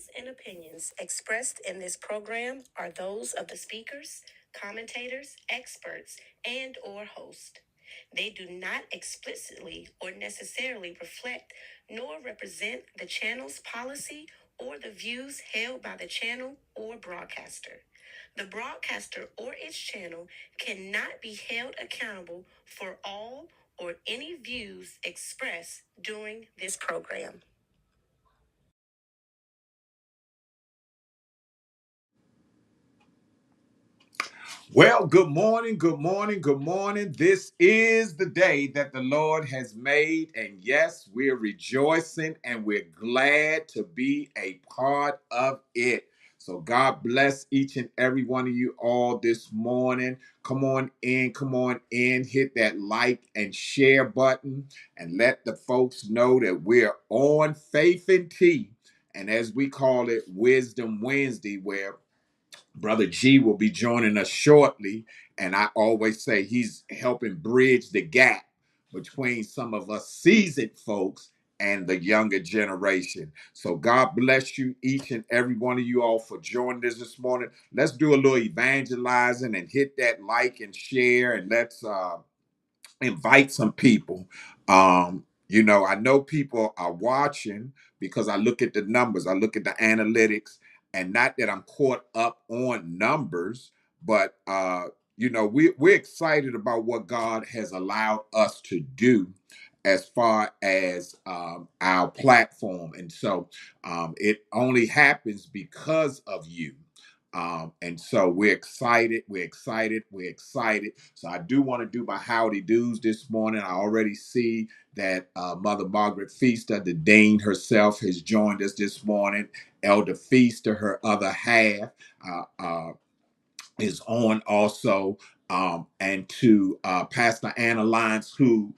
views and opinions expressed in this program are those of the speakers, commentators, experts, and/or host. They do not explicitly or necessarily reflect nor represent the channel's policy or the views held by the channel or broadcaster. The broadcaster or its channel cannot be held accountable for all or any views expressed during this program. Well, good morning, good morning, good morning. This is the day that the Lord has made. And yes, we're rejoicing and we're glad to be a part of it. So God bless each and every one of you all this morning. Come on in, hit that like and share button and let the folks know that we're on Faith and Tea. And as we call it, Wisdom Wednesday, where Brother G will be joining us shortly, and I always say he's helping bridge the gap between some of us seasoned folks and the younger generation. So God bless you, each and every one of you all, for joining us this morning. Let's do a little evangelizing and hit that like and share, and let's invite some people. I know people are watching because I look at the numbers, I look at the analytics, and not that I'm caught up on numbers, but we're excited about what God has allowed us to do as far as our platform. And so it only happens because of you. And so we're excited, we're excited, we're excited. So I do want to do my howdy do's this morning. I already see that Mother Margaret Feaster, the Dean herself, has joined us this morning. Elder Feaster, her other half, is on also. And to Pastor Anna Lyons, who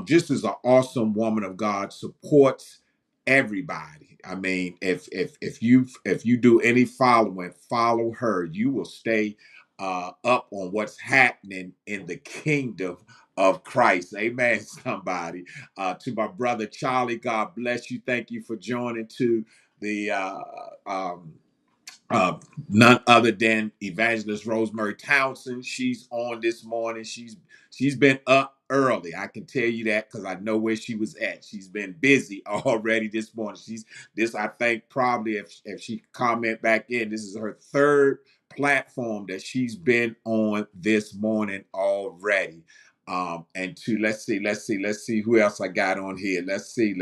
just is an awesome woman of God, supports everybody. I mean, if you do any following, follow her. You will stay up on what's happening in the kingdom of Christ. Amen, somebody. To my brother Charlie, God bless you. Thank you for joining to the uh, none other than Evangelist Rosemary Townsend. She's on this morning. She's been up early. I can tell you that because I know where she was at. She's been busy already this morning. I think probably if she comment back in, this is her third platform that she's been on this morning already. And to let's see who else I got on here. Let's see.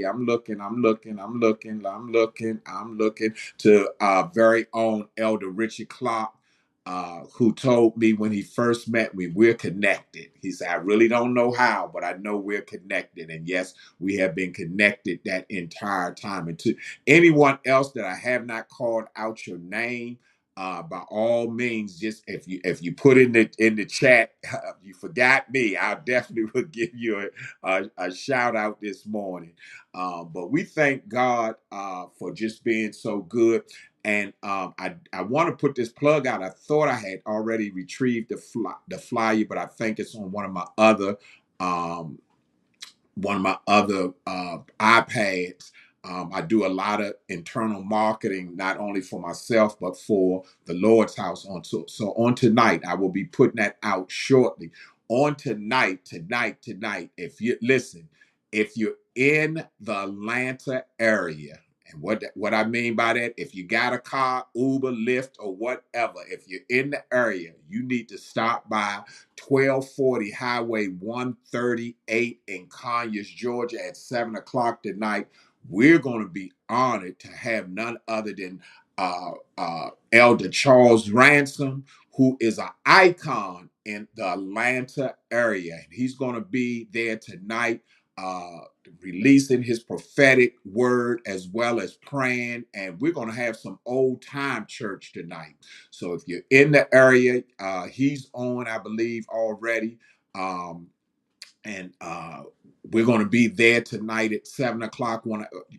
I'm looking to our very own Elder Richard Clark, who told me when he first met me, we're connected. He said, I really don't know how, but I know we're connected. And yes, we have been connected that entire time. And to anyone else that I have not called out your name, by all means, just if you put in the chat, you forgot me, I definitely will give you a shout out this morning. But we thank God for just being so good. And I want to put this plug out. I thought I had already retrieved the flyer, but I think it's on um, one of my other iPads. I do a lot of internal marketing, not only for myself, but for the Lord's house. So on tonight, I will be putting that out shortly. On tonight, if you're in the Atlanta area, and what I mean by that, if you got a car, Uber, Lyft, or whatever, if you're in the area, you need to stop by 1240 Highway 138 in Conyers, Georgia at 7 o'clock tonight. We're going to be honored to have none other than Elder Charles Ransom, who is an icon in the Atlanta area. And he's going to be there tonight, releasing his prophetic word as well as praying. And we're going to have some old time church tonight. So if you're in the area, he's on, I believe, already. And we're going to be there tonight at 7 o'clock.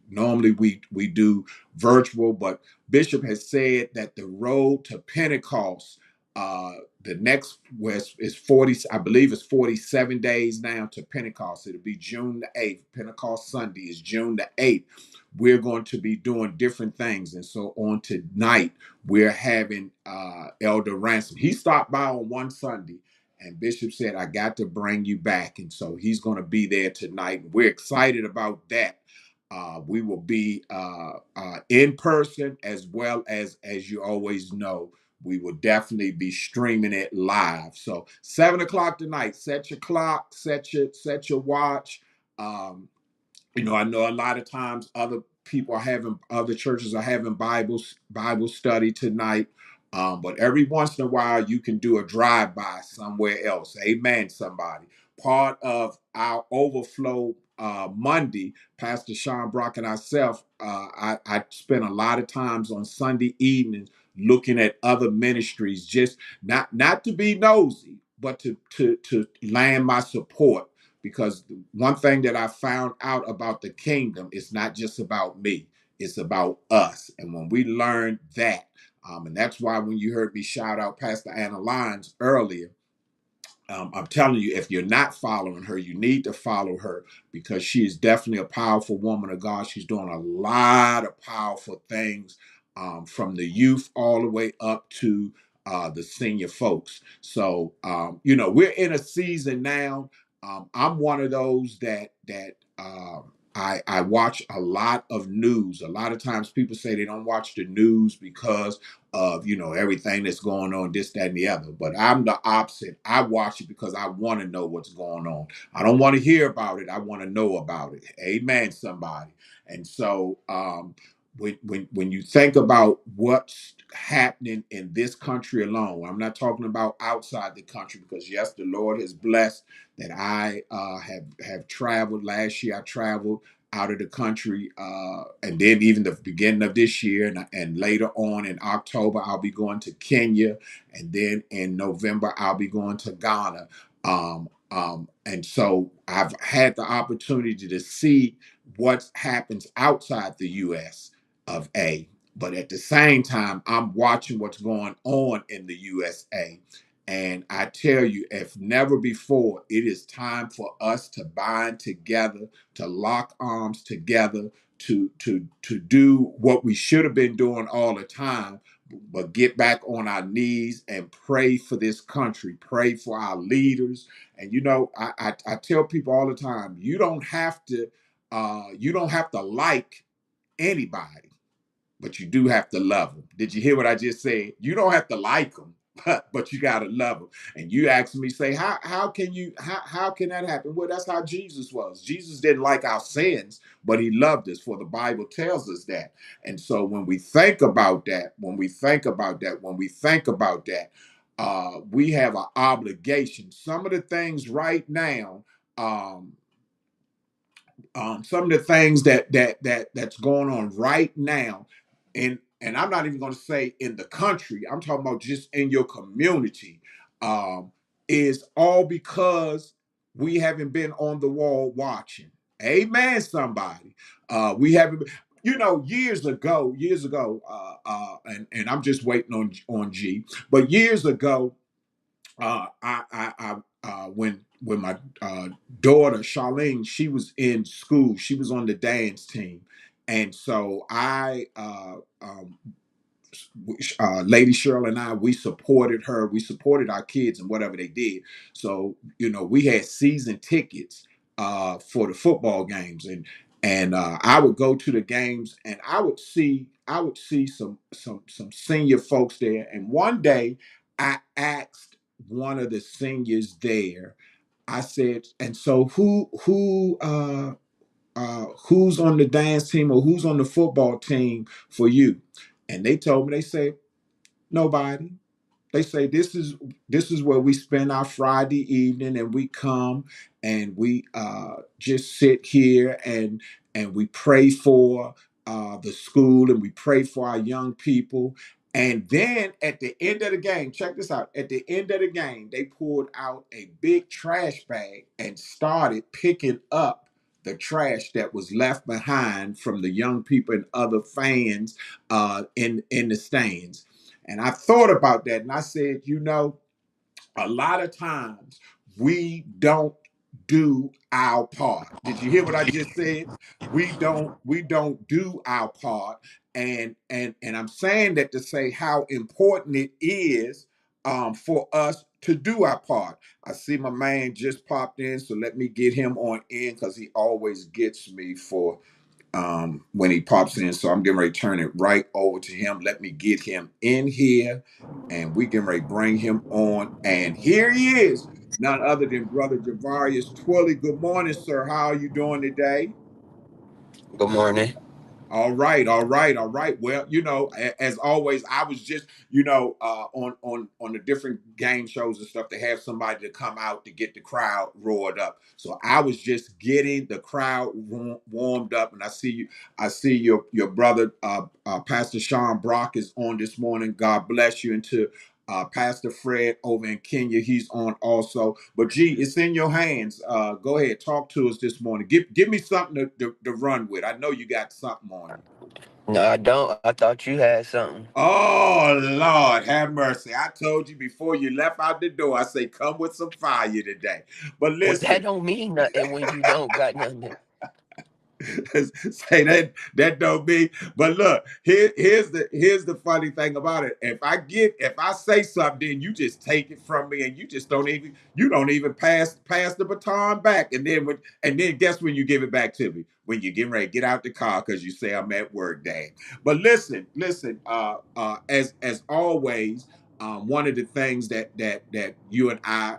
Normally we do virtual, but Bishop has said that the road to Pentecost Uh, the next was is 40, I believe it's 47 days now to Pentecost. It'll be June the 8th. Pentecost Sunday is June the 8th. We're going to be doing different things. And so on tonight, we're having Elder Ransom. He stopped by on one Sunday and Bishop said, I got to bring you back. And so he's going to be there tonight. We're excited about that. We will be in person as well as you always know, we will definitely be streaming it live. So 7 o'clock tonight, set your clock, set your watch. Um, I know a lot of times other churches are having Bible study tonight. But every once in a while you can do a drive-by somewhere else. Amen, somebody. Part of our overflow Monday, Pastor Sean Brock and I spent a lot of times on Sunday evenings looking at other ministries, just not to be nosy, but to land my support, because one thing that I found out about the kingdom is not just about me, it's about us. And when we learn that, and that's why when you heard me shout out Pastor Anna Lyons earlier, I'm telling you, if you're not following her, you need to follow her, because she is definitely a powerful woman of God. She's doing a lot of powerful things, from the youth all the way up to the senior folks. So, we're in a season now. I'm one of those that I watch a lot of news. A lot of times people say they don't watch the news because of everything that's going on, this, that, and the other. But I'm the opposite. I watch it because I want to know what's going on. I don't want to hear about it. I want to know about it. Amen, somebody. And so when you think about what's happening in this country alone, I'm not talking about outside the country, because yes, the Lord has blessed that I have traveled. Last year I traveled out of the country, and then even the beginning of this year, and later on in October I'll be going to Kenya, and then in November I'll be going to Ghana. And so I've had the opportunity to see what happens outside the U.S. of A. But at the same time, I'm watching what's going on in the USA. And I tell you, if never before, it is time for us to bind together, to lock arms together, to do what we should have been doing all the time, but get back on our knees and pray for this country, pray for our leaders. And I tell people all the time, you don't have to like anybody, but you do have to love them. Did you hear what I just said? You don't have to like them, but you gotta love them. And you ask me, say, how can that happen? Well, that's how Jesus was. Jesus didn't like our sins, but he loved us. For the Bible tells us that. And so when we think about that, we have an obligation. Some of the things right now. Some of the things that's going on right now, and I'm not even going to say in the country, I'm talking about just in your community, um, is all because we haven't been on the wall watching. Amen, somebody. We haven't been, years ago, and I'm just waiting on G, but years ago, when my daughter Charlene, she was in school, she was on the dance team, and so Lady Cheryl and I, we supported her. We supported our kids and whatever they did. So we had season tickets for the football games, and I would go to the games, and I would see some senior folks there. And one day, I asked one of the seniors there. I said, "And so who's on the dance team, or who's on the football team for you?" And they told me, they said, nobody. They say this is where we spend our Friday evening, and we come and we just sit here and we pray for the school, and we pray for our young people. And then at the end of the game, check this out. At the end of the game, they pulled out a big trash bag and started picking up the trash that was left behind from the young people and other fans in the stands. And I thought about that and I said, a lot of times we don't do our part. Did you hear what I just said? We don't do our part. And I'm saying that to say how important it is for us to do our part. I see my man just popped in, so let me get him on in because he always gets me for when he pops in. So I'm getting ready to turn it right over to him. Let me get him in here and we can ready to bring him on. And here he is, none other than Brother Javarius Twilly. Good morning, sir. How are you doing today? Good morning. All right, all right, all right. Well, as always, I was just, on the different game shows and stuff to have somebody to come out to get the crowd roared up. So I was just getting the crowd warmed up, and I see your brother, Pastor Sean Brock, is on this morning. God bless you, and to Pastor Fred over in Kenya, he's on also. But G, it's in your hands. Go ahead, talk to us this morning. Give me something to run with. I know you got something on you. No, I don't. I thought you had something. Oh Lord, have mercy. I told you before you left out the door, I say come with some fire today. But Well, that listen, don't mean nothing when you don't got nothing. say that don't mean. But look, here's the funny thing about it. If I say something, you just take it from me, and you don't even pass the baton back. And then guess when you give it back to me, when you're getting ready to get out the car because you say I'm at work, Dad. But listen. As always. One of the things that you and I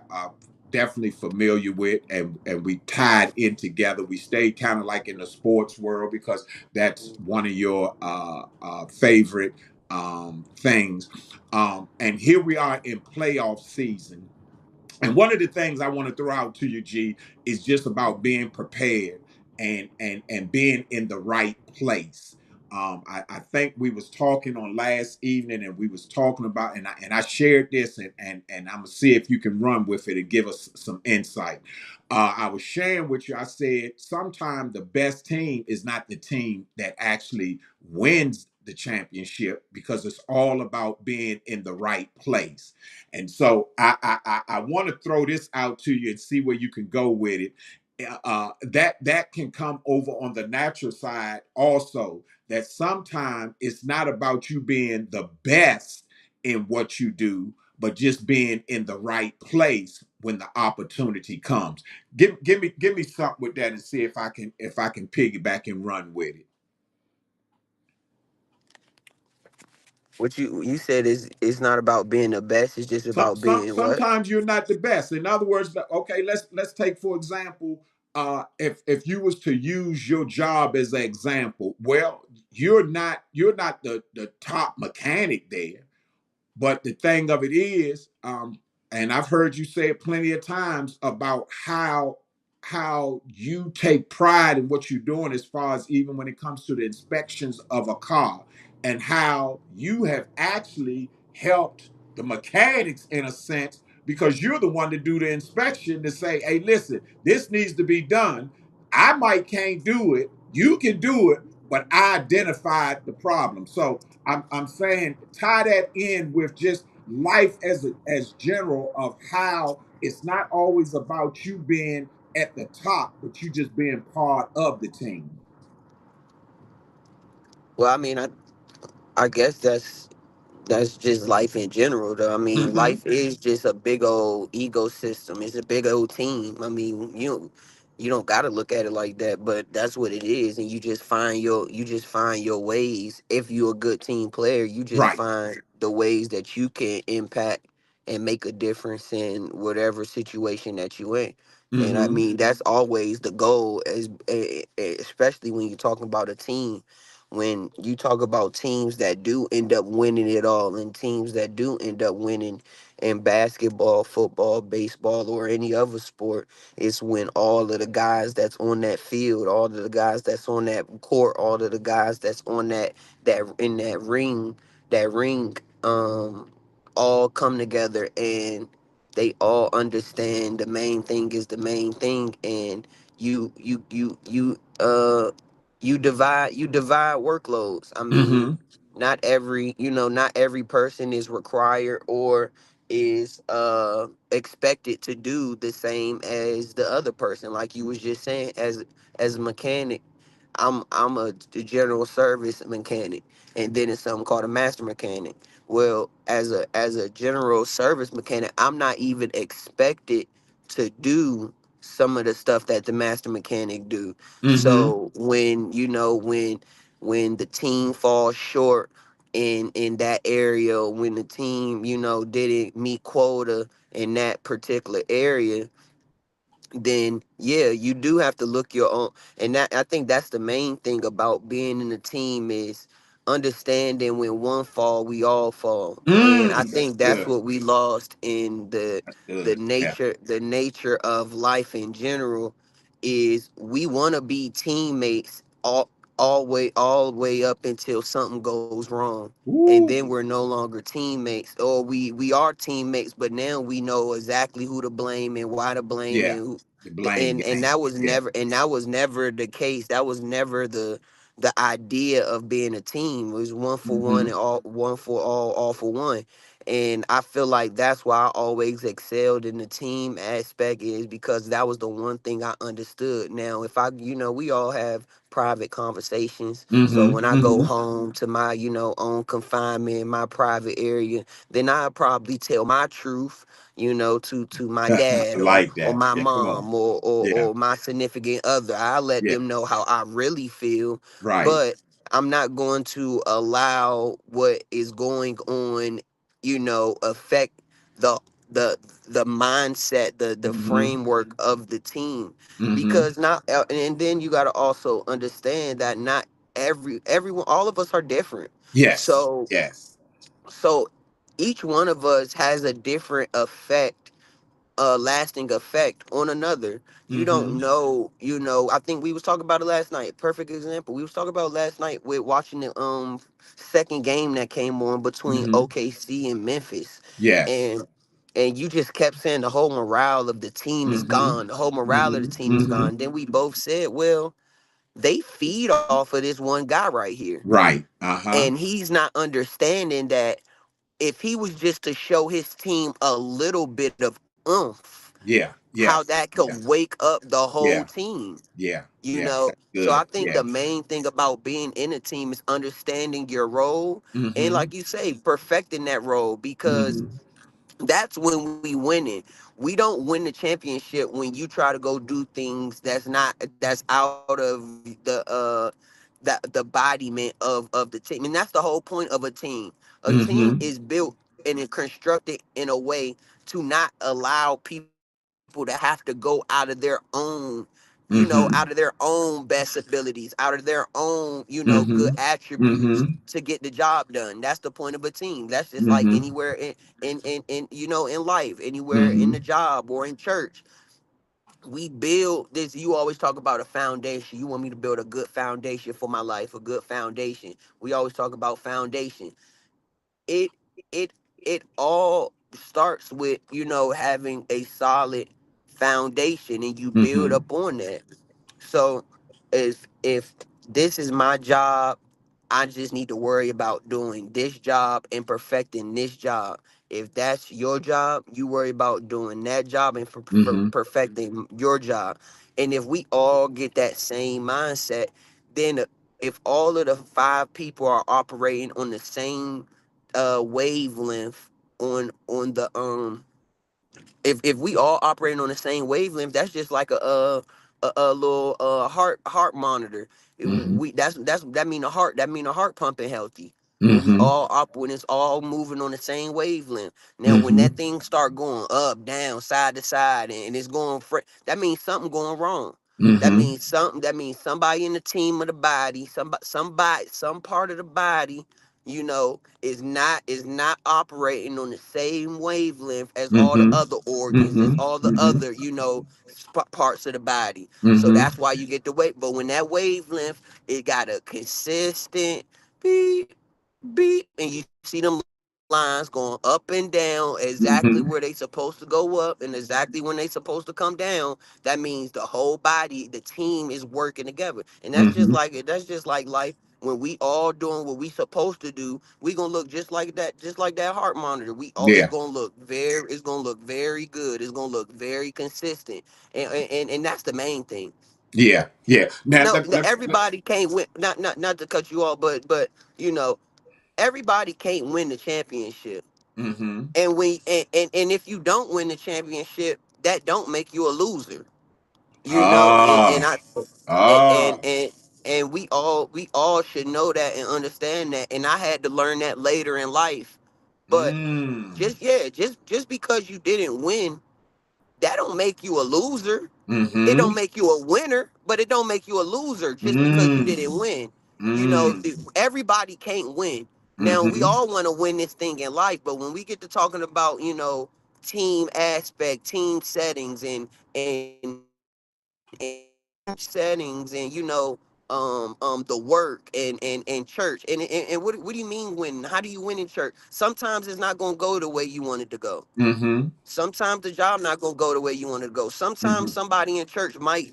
definitely familiar with, and we tied in together. We stayed kind of like in the sports world because that's one of your favorite things. And here we are in playoff season, and one of the things I want to throw out to you, G, is just about being prepared and being in the right place. I think we was talking on last evening, and we was talking about, and I shared this, and I'm gonna see if you can run with it and give us some insight. I was sharing with you. I said sometimes the best team is not the team that actually wins the championship, because it's all about being in the right place. And so I want to throw this out to you and see where you can go with it. That can come over on the natural side also. That sometimes it's not about you being the best in what you do, but just being in the right place when the opportunity comes. Give me something with that and see if I can piggyback and run with it. What you said is it's not about being the best. It's just Some, about some being what? sometimes you're not the best. In other words, okay, let's take for example, if you was to use your job as an example, well, you're not the top mechanic there, but the thing of it is, and I've heard you say it plenty of times about how you take pride in what you're doing, as far as even when it comes to the inspections of a car, and how you have actually helped the mechanics in a sense, because you're the one to do the inspection to say, hey, listen, this needs to be done. I might can't do it. You can do it, but I identified the problem. So I'm saying tie that in with just life as general, of how it's not always about you being at the top, but you just being part of the team. Well, I mean, I guess that's just life in general though. I mean, Mm-hmm. life is just a big old ecosystem. It's a big old team. I mean, you don't gotta look at it like that, but that's what it is. And you just find your ways. If you're a good team player, you just Right. find the ways that you can impact and make a difference in whatever situation that you in. And I Mm-hmm. mean, that's always the goal, especially when you're talking about a team. When you talk about teams that do end up winning it all, and teams that do end up winning in basketball, football, baseball, or any other sport, it's when all of the guys that's on that field, all of the guys that's on that court, all of the guys that's on that in that ring, all come together, and they all understand the main thing is the main thing. And you divide workloads. I mean, Mm-hmm. not every, not every person is required or is expected to do the same as the other person. Like you was just saying, as a mechanic, I'm a general service mechanic, and then it's something called a master mechanic. Well, as a general service mechanic, I'm not even expected to do some of the stuff that the master mechanic do. Mm-hmm. So when the team falls short in that area, when the team didn't meet quota in that particular area, then yeah, you do have to look your own. And that, I think that's the main thing about being in a team, is understanding when one fall, we all fall. And I That's think that's good. what we lost in the That's the good. Yeah. nature the nature of life in general, is we want to be teammates all the way up until something goes wrong, and then Woo. we're no longer teammates, or we are teammates, but now we know exactly who to blame and why to blame, Yeah. and who, The blame and game. Yeah. that was never the case. That was never the idea of being a team. It was one for one, Mm-hmm. and one for all for one. And I feel like that's why I always excelled in the team aspect, is because that was the one thing I understood. Now, if we all have private conversations. So Mm-hmm. when I go Mm-hmm. home to my, own confinement, my private area, then I probably tell my truth, to my I dad, like or that. my Yeah. Come on. mom, Yeah. or my significant other. I let Yeah. them know how I really feel, Right. but I'm not going to allow what is going on, affect the the the mindset, the Mm-hmm. framework of the team. Mm-hmm. Because not and then you got to also understand that not everyone, all of us are different. Yes. So Yes. so each one of us has a different effect, a lasting effect on another. You don't Mm-hmm. know, I think we was talking about it last night. Perfect example. We was talking about it last night with watching the second game that came on between Mm-hmm. OKC and Memphis. Yes. And you just kept saying the whole morale of the team is Mm-hmm. gone. The whole morale of the Mm-hmm. team is Mm-hmm. gone. Then we both said, well, they feed off of this one guy right here. Right. Uh-huh. And he's not understanding that if he was just to show his team a little bit of oomph, Yeah. how Yes. that could Yeah. wake up the whole Yeah. team. Yeah. You Yeah. know, That's so I good. think Yeah. the main thing about being in a team is understanding your role, and Mm-hmm. like you say, perfecting that role, because Mm-hmm. that's when we win it. We don't win the championship when you try to go do things that's out of the embodiment of the team. And that's the whole point of a team. A team Mm-hmm. is built and is constructed in a way to not allow people to have to go out of their own, out of Mm-hmm. their own best abilities, out of their own, good Mm-hmm. attributes Mm-hmm. to get the job done. That's the point of a team. That's just like Mm-hmm. anywhere in in life, anywhere in Mm-hmm. the job or in church. We build this. You always talk about a foundation. You want me to build a good foundation for my life, a good foundation. We always talk about foundation. It it it all starts with having a solid foundation, and you build Mm-hmm. up on that. So if this is my job, I just need to worry about doing this job and perfecting this job. If that's your job, you worry about doing that job and for Mm-hmm. perfecting your job. And if we all get that same mindset, then if all of the five people are operating on the same wavelength, on the if we all operating on the same wavelength, that's just like a little heart monitor. Mm-hmm. We that mean the heart pumping healthy. When we Mm-hmm. when it's all moving on the same wavelength. Now when Mm-hmm. that thing start going up, down, side to side, and it's going that means something going wrong. Mm-hmm. That means somebody in the team of the body, some part of the body, is not operating on the same wavelength as all the Mm-hmm. other organs, as Mm-hmm. all the Mm-hmm. other, parts of the body. So Mm-hmm. that's why you get the weight. But when that wavelength, it got a consistent beep, beep, and you see them lines going up and down exactly where they Mm-hmm. supposed to go up and exactly when they supposed to come down. That means the whole body, the team is working together. And Mm-hmm. that's just like life. when we all doing what we supposed to do, we gonna look just like that heart monitor. We all Yeah. it's gonna look very good. It's gonna look very consistent, and that's the main thing. Yeah. Yeah. Now, No, everybody can't win. Not to cut you off, but you know, everybody can't win the championship. mm-hmm. And if you don't win the championship, that don't make you a loser. You know, and Ah. I and Ah. and and we all should know that and understand that. And I had to learn that later in life. But Mm. just because you didn't win, that don't make you a loser. It Mm-hmm. don't make you a winner, but it don't make you a loser just because you Mm. didn't win. You know, Mm. everybody can't win. Now we Mm-hmm. all want to win this thing in life, but when we get to talking about, team aspect, team settings, and settings, and the work and church, and what do you mean win? How do you win in church? Sometimes it's not gonna go the way you want it to go. Mm-hmm. Sometimes the job not gonna go the way you want it to go. Mm-hmm. Sometimes somebody in church might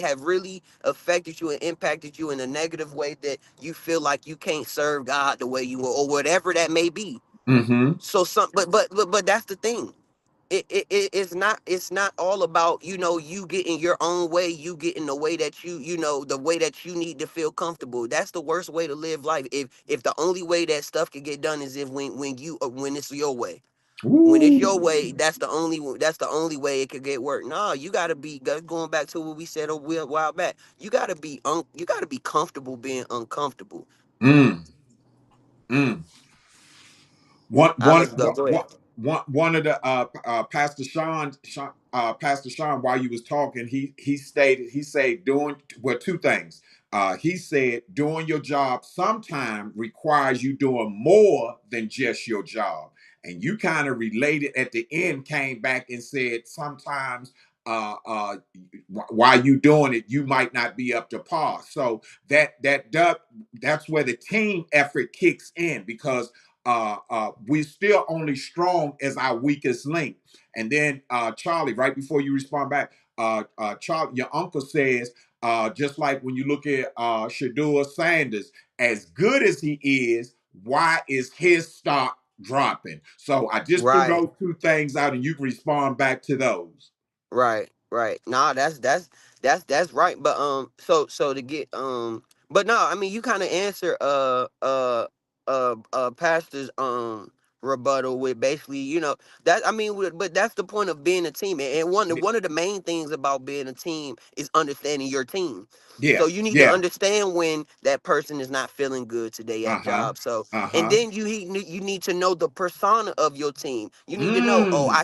have really affected you and impacted you in a negative way that you feel like you can't serve God the way you will, or whatever that may be. Mm-hmm. So but that's the thing. It's not all about you getting your own way, you getting the way that the way that you need to feel comfortable. That's the worst way to live life. If the only way that stuff can get done is if when it's your way. When it's your Ooh. way, that's the only way it could get work. No, you gotta be going back to what we said a while back. You gotta be comfortable being uncomfortable. Mm. Mm. One I one let go. one Go ahead. one one of the Pastor Sean, while you was talking, he said doing, well, two things. He said doing your job sometime requires you doing more than just your job. And you kind of related at the end, came back and said sometimes while you doing it, you might not be up to par. So that's where the team effort kicks in, because we're still only strong as our weakest link. And then Charlie, right before you respond back, Charlie, your uncle says, just like when you look at Shadua Sanders, as good as he is, why is his stock dropping? So I just threw Right. those two things out, and you can respond back to those. Right. Nah, that's right. But so to get but no, I mean you kind of answer pastor's rebuttal with basically, that, I mean, but that's the point of being a team. And one of the main things about being a team is understanding your team. So Yeah, you need to yeah. understand when that person is not feeling good today Uh at huh. job. So, Uh and huh. then you need to know the persona of your team. You need to know, oh, Mm.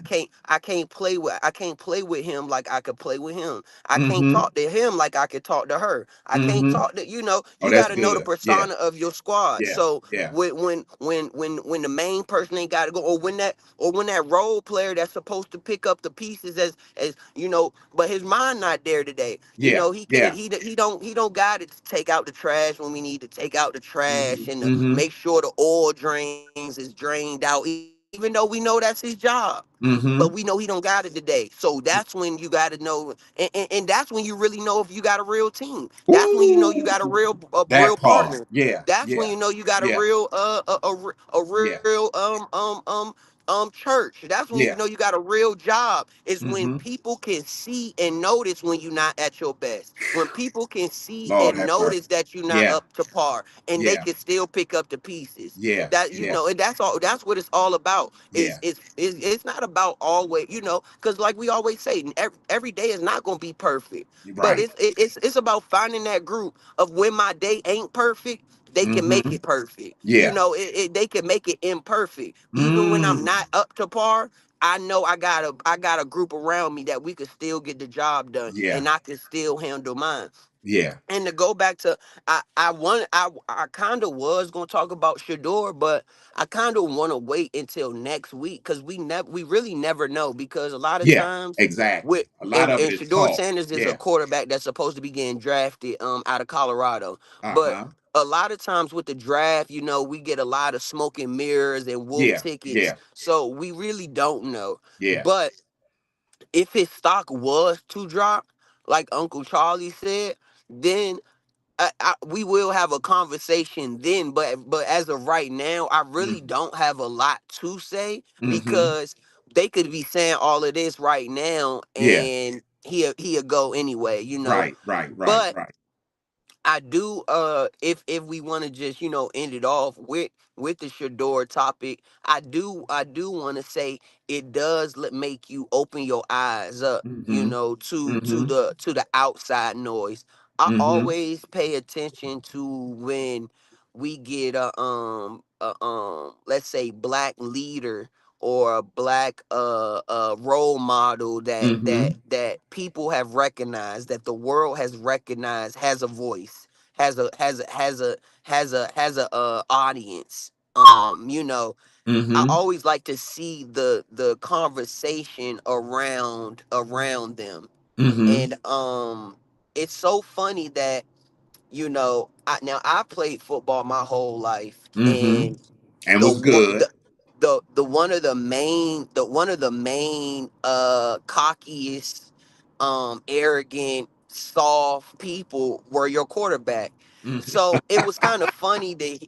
I can't play with him like I could play with him. I can't Mm-hmm. talk to him like I could talk to her. I can't Mm-hmm. talk to, Oh, you got that's to know the good. Yeah. persona of your squad. Yeah. So Yeah. when the main person ain't got to go, or when that role player that's supposed to pick up the pieces, but his mind not there today. Yeah. He can't Yeah. he don't got it to take out the trash when we need to take out the Mm-hmm. trash, and to Mm-hmm. make sure the oil drains is drained out, even though we know that's his job. But we know Mm-hmm. he don't got it today. So that's when you got to know, and that's when you really know if you got a real team. That's when you know you got a Ooh, real that part. partner. Yeah. That's when Yeah. you know you got a Yeah. real a Yeah. real church. That's when you know you Yeah. got a real job. Is when Mm-hmm. people can see and notice when you're not at your best. When people can see Lord and have mercy. notice that you're not Yeah. up to par, and they Yeah. can still pick up the pieces. Yeah. That Yeah. and that's all. That's what it's all about. Yeah. It's not about always, because like we always say, every day is not gonna be perfect. You're But right. it's about finding that group of when my day ain't perfect, they can make Mm-hmm. it perfect. Yeah. They can make it imperfect. Even when I'm Mm. not up to par, I know I got a group around me that we could still get the job done, Yeah. and I can still handle mine. Yeah. And to go back to, I kind of was gonna talk about Shador, but I kind of want to wait until next week, because we really never know, because a lot of Yeah. times Exactly. with A lot and, of it and is Shador talk. Sanders is a Yeah. quarterback that's supposed to be getting drafted out of Colorado, but Uh-huh. a lot of times with the draft, we get a lot of smoke and mirrors and wolf Yeah. tickets, Yeah. so we really don't know. Yeah. But if his stock was to drop, like Uncle Charlie said, then we will have a conversation then, but as of right now, I really Mm-hmm. don't have a lot to say Mm-hmm. because they could be saying all of this right now Yeah. and he'll go anyway, you know. Right. Right. Right. But Right. I do if we want to just, end it off with the Shador topic, I do want to say it does make you open your eyes up, Mm-hmm. to Mm-hmm. the outside noise. I Mm-hmm. always pay attention to when we get let's say black leader or a black role model Mm-hmm. that people have recognized, that the world has recognized, has a voice, has a audience. I Mm-hmm. always like to see the conversation around them. Mm-hmm. And it's so funny that, I played football my whole life, Mm-hmm. and And the was one good. the one of the main cockiest, arrogant, soft people were your quarterback. Mm-hmm. So it was kind of funny to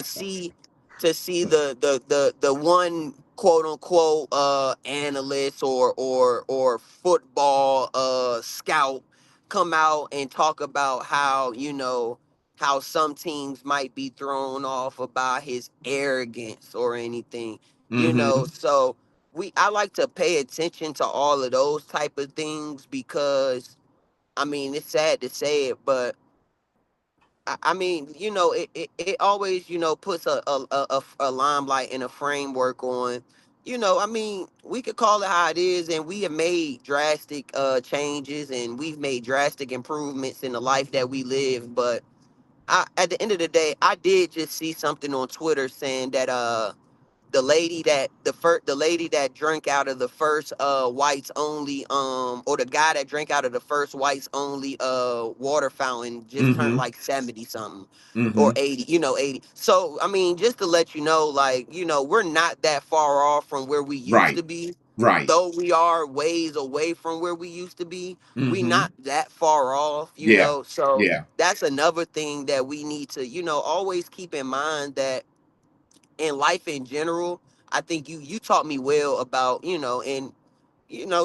see the one quote unquote analyst or football scout come out and talk about how some teams might be thrown off about his arrogance or anything. Mm-hmm. So I like to pay attention to all of those type of things because, I mean, it's sad to say it, but I mean, it always, puts a limelight and a framework on, I mean, we could call it how it is, and we have made drastic changes, and we've made drastic improvements in the life that we live. But at the end of the day, I did just see something on Twitter saying that the lady that drank out of the first whites only, or the guy that drank out of the first whites only water fountain just turned Mm-hmm. like 70 something or Mm-hmm. 80, 80. So I mean, just to let you know, like, we're not that far off from where we used Right. to be. Right. Though we are ways away from where we used to be, we Mm-hmm. not that far off, Yeah. so Yeah. that's another thing that we need to, always keep in mind, that in life in general, I think you taught me well about, and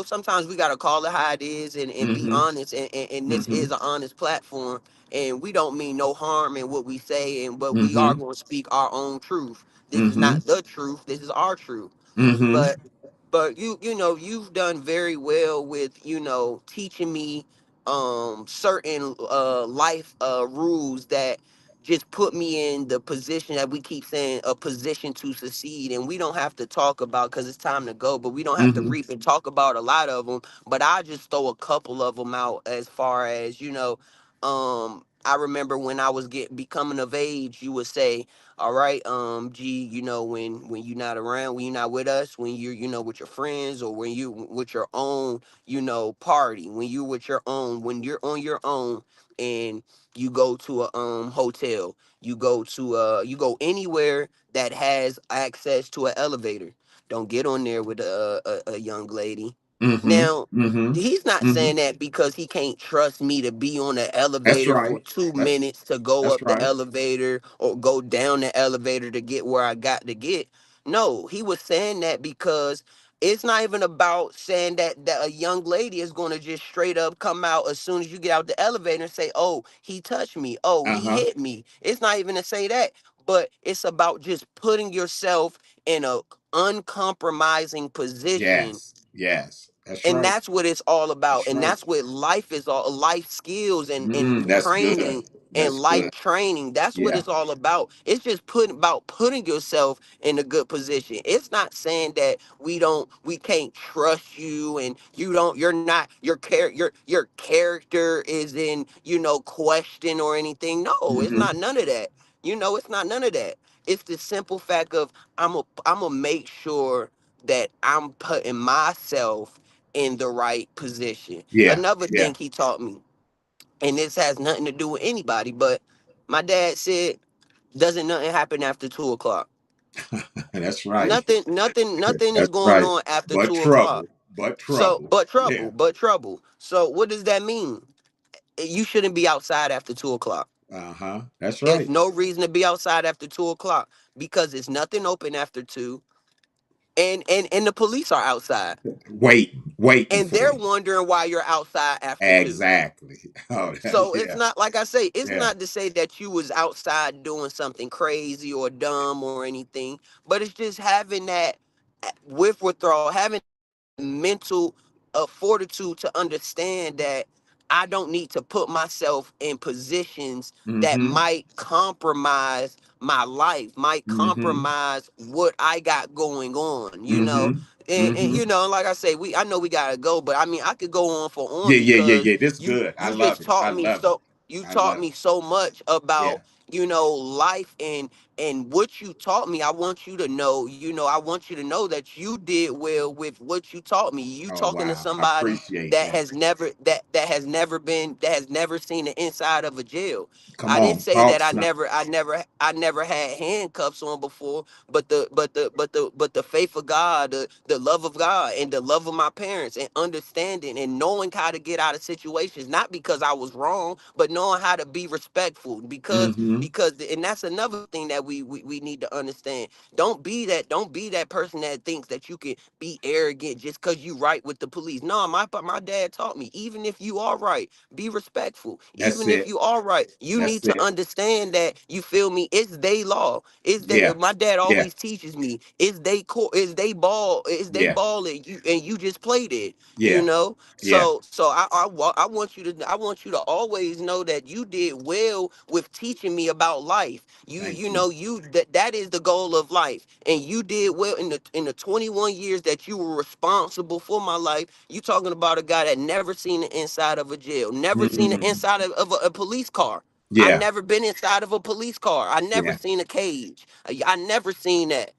sometimes we gotta call it how it is, and be Mm-hmm. honest, and this Mm-hmm. is an honest platform, and we don't mean no harm in what we say, and but we are Mm-hmm. going to speak our own truth. This is Mm-hmm. not the truth, this is our truth. Mm-hmm. But you've done very well with, teaching me certain life rules that just put me in the position that we keep saying, a position to succeed. And we don't have to talk about, because it's time to go, but we don't have to Mm-hmm. reap and talk about a lot of them. But I just throw a couple of them out, as far as, I remember when I was becoming of age, you would say, all right, G, when you're not around, when you're not with us, when you're, with your friends, or when you with your own, party, when you with your own, when you're on your own, and you go to a hotel, you go anywhere that has access to an elevator. Don't get on there with a young lady. Mm-hmm. Now, Mm-hmm. he's not Mm-hmm. saying that because he can't trust me to be on the That's elevator for right. 2 minutes to go That's up the right. elevator or go down the elevator to get where I got to get. No, he was saying that because it's not even about saying that a young lady is going to just straight up come out as soon as you get out the elevator and say, "Oh, he touched me. Oh, he Uh-huh. hit me." It's not even to say that, but it's about just putting yourself in a uncompromising position. Yes. Yes. That's And right. that's what it's all about, That's and right. that's what life is all, life skills and That's good. training and That's life good. training. That's what Yeah. it's all about. It's just putting yourself in a good position. It's not saying that we can't trust you, and you're not your character is in, question or anything. No, it's Mm-hmm. not none of that. It's not none of that. It's the simple fact of, I'm gonna make sure that I'm putting myself in the right position. Yeah. Another Yeah. thing he taught me, and this has nothing to do with anybody, but my dad said, doesn't nothing happen after 2 o'clock. That's right. Nothing is That's going right. on after But 2 o'clock. trouble. But So, trouble. but Yeah. trouble, but trouble. So what does that mean? you shouldn't be outside after 2 o'clock. Uh-huh. That's There's right. no reason to be outside after 2 o'clock because it's nothing open after two, and the police are outside, Waiting and for they're you. wondering why you're outside after two. Exactly. Oh, So it's yeah. not like I say, it's Yeah. not to say that you was outside doing something crazy or dumb or anything, but it's just having that withdrawal, having mental fortitude to understand that I don't need to put myself in positions that Mm-hmm. might compromise my life, might Mm-hmm. compromise what I got going on, you know. Mm-hmm. And Mm-hmm. you know, like I say, I know we gotta go, but I mean, I could go on for on Yeah, yeah, yeah, because yeah. This you good. I you love just it. I taught me love it. so you I taught love me it. so much Yeah. about, you know, life, and what you taught me. I want you to know, you know, I want you to know that you did well with what you taught me. You Oh, talking to wow. I somebody appreciate that that. has never that has never been that has never seen the inside of a jail. Come I didn't on. say Talk that some. I never had handcuffs on before, but the faith of God, the love of God, and the love of my parents, and understanding and knowing how to get out of situations, not because I was wrong, but knowing how to be respectful. Mm-hmm. And that's another thing that we need to understand. Don't be that person that thinks that you can be arrogant just because you right with the police. No, my dad taught me, even if you are right, be respectful. That's Even if it. you are right, you That's need to it. understand that, you feel me, it's they law. It's they Yeah. My dad Yeah. always teaches me, it's they court, Yeah. and you just played it, you Yeah. know. Yeah. So I want you to always know that you did well with teaching me about life. Thank You you. know, that is the goal of life, and you did well in the 21 years that you were responsible for my life. You talking about a guy that never seen the inside of a jail, never seen the Mm-hmm. inside of a police car. I Yeah. never been inside of a police car. I never Yeah. seen a cage. I never seen that.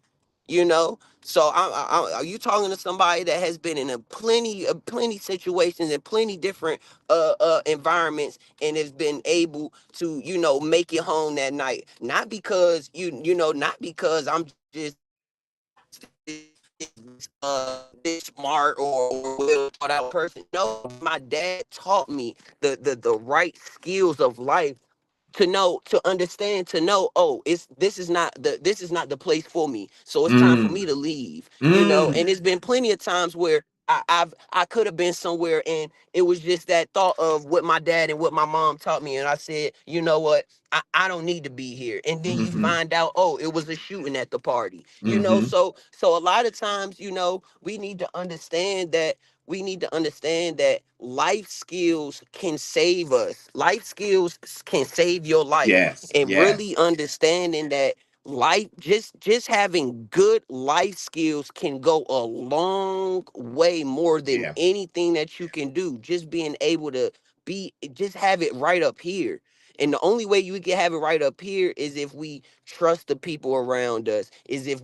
You know, so are you talking to somebody that has been in plenty situations and plenty different environments, and has been able to, you know, make it home that night, not because not because I'm just this smart or well thought out person. No, my dad taught me the right skills of life, to know, to understand, to know, oh, it's this is not the place for me, so it's time for Mm. me to leave, you know. Mm. And it's been plenty of times where I could have been somewhere, and it was just that thought of what my dad and what my mom taught me, and I said, you know what, I don't need to be here. And then you Mm-hmm. find out, oh, it was a shooting at the party, you know. Mm-hmm. So a lot of times, you know, we need to understand that life skills can save us. Life skills can save your life. Yes. And Yes. really understanding that life, just having good life skills can go a long way, more than Yeah. anything that you can do. Just being able to just have it right up here. And the only way you can have it right up here is if we trust the people around us, is if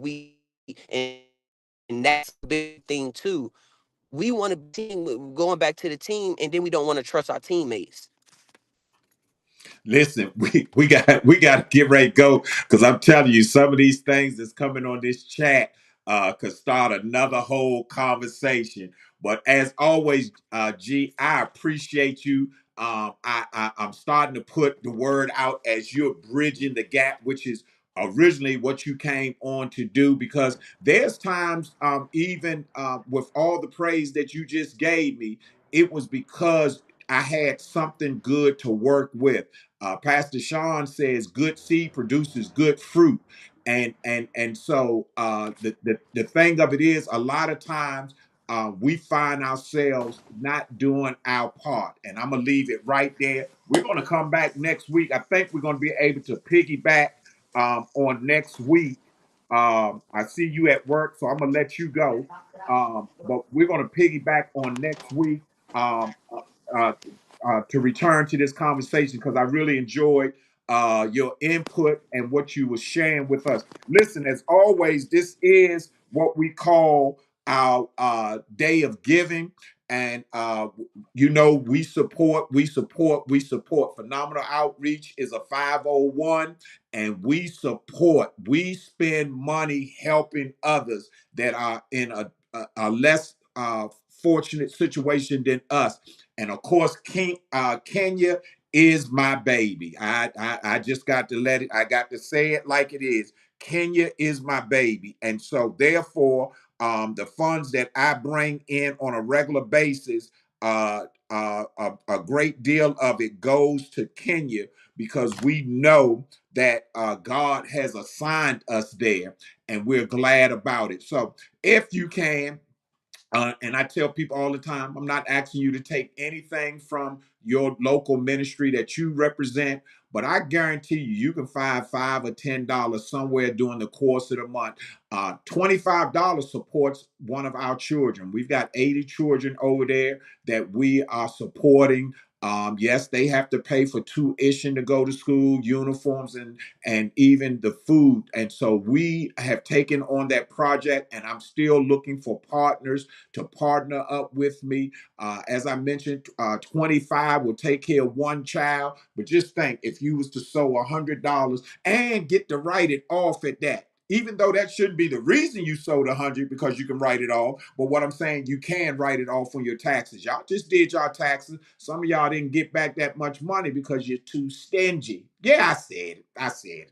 and that's a big thing too. We want to team going back to the team, and then we don't want to trust our teammates. Listen, we got to get ready to go because I'm telling you, some of these things that's coming on this chat could start another whole conversation. But as always, G, I appreciate you. I'm starting to put the word out as you're bridging the gap, which is originally what you came on to do. Because there's times, even with all the praise that you just gave me, it was because I had something good to work with. Pastor Sean says good seed produces good fruit. And so the thing of it is, a lot of times we find ourselves not doing our part. And I'm gonna leave it right there. We're gonna come back next week. I think we're gonna be able to piggyback on next week. I see you at work, so I'm gonna let you go. But we're gonna piggyback on next week. Uh, to return to this conversation because I really enjoyed your input and what you were sharing with us. Listen, as always, this is what we call our day of giving. And, we support. Phenomenal Outreach is a 501, and we spend money helping others that are in a less fortunate situation than us. And of course, Kenya is my baby. I just got to I got to say it like it is. Kenya is my baby. And so therefore, the funds that I bring in on a regular basis, a great deal of it goes to Kenya because we know that God has assigned us there, and we're glad about it. So if you can, and I tell people all the time, I'm not asking you to take anything from your local ministry that you represent, but I guarantee you, you can find $5 or $10 somewhere during the course of the month. $25 supports one of our children. We've got 80 children over there that we are supporting. Yes, they have to pay for tuition to go to school, uniforms, and even the food. And so we have taken on that project, and I'm still looking for partners to partner up with me. As I mentioned, 25 will take care of one child. But just think, if you was to sow $100 and get to write it off at that, even though that shouldn't be the reason you sold 100, because you can write it off. But what I'm saying, you can write it off on your taxes. Y'all just did y'all taxes. Some of y'all didn't get back that much money because you're too stingy. Yeah, I said it.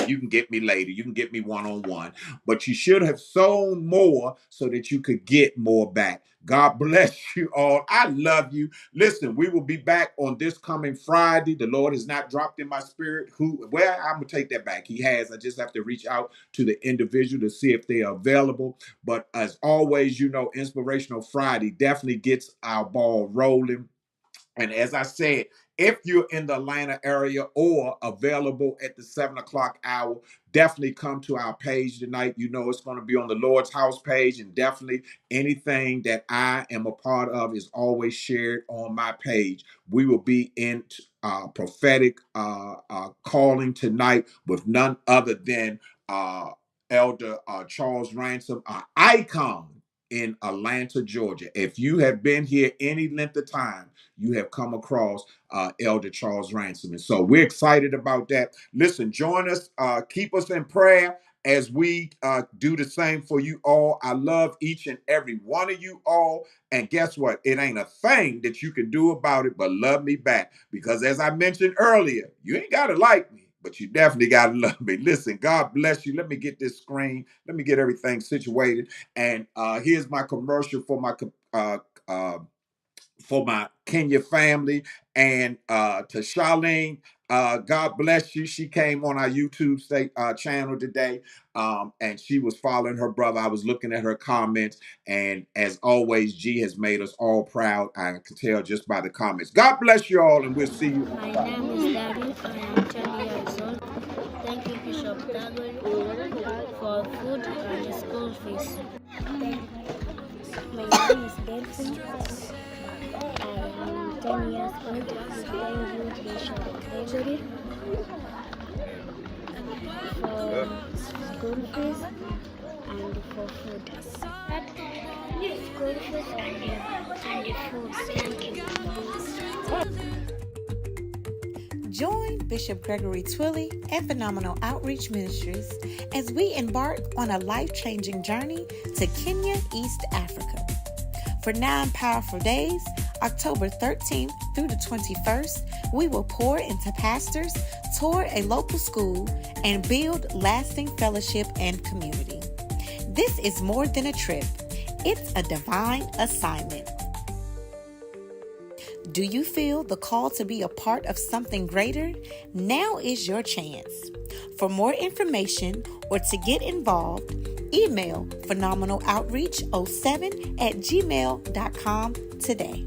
You can get me later. You can get me one-on-one. But you should have sown more so that you could get more back. God bless you all. I love you. Listen, we will be back on this coming Friday. The Lord has not dropped in my spirit. Well, I'm going to take that back. He has. I just have to reach out to the individual to see if they are available. But as always, you know, Inspirational Friday definitely gets our ball rolling. And as I said, if you're in the Atlanta area or available at the 7 o'clock hour, definitely come to our page tonight. You know it's going to be on the Lord's House page, and definitely anything that I am a part of is always shared on my page. We will be in prophetic calling tonight with none other than Elder Charles Ransom, an icon in Atlanta, Georgia. If you have been here any length of time, you have come across Elder Charles Ransom. And so we're excited about that. Listen, join us. Keep us in prayer as we do the same for you all. I love each and every one of you all. And guess what? It ain't a thing that you can do about it but love me back. Because as I mentioned earlier, you ain't got to like me, but you definitely got to love me. Listen, God bless you. Let me get this screen. Let me get everything situated. And here's my commercial for my Kenya family, and to Charlene. God bless you. She came on our YouTube channel today, and she was following her brother. I was looking at her comments, and as always, G has made us all proud. I can tell just by the comments. God bless you all, and we'll see you. My name is Daddy. I am 10 years old. Thank you, Bishop Dagoy, for food and school fees. My name is Delphine. I am 10 years old. Thank you, Bishop Gregory, for school fees and for food. School fees and food. Thank you. Join Bishop Gregory Twilley and Phenomenal Outreach Ministries as we embark on a life-changing journey to Kenya, East Africa. For 9 powerful days, October 13th through the 21st, we will pour into pastors, tour a local school, and build lasting fellowship and community. This is more than a trip. It's a divine assignment. Do you feel the call to be a part of something greater? Now is your chance. For more information or to get involved, email phenomenaloutreach07@gmail.com today.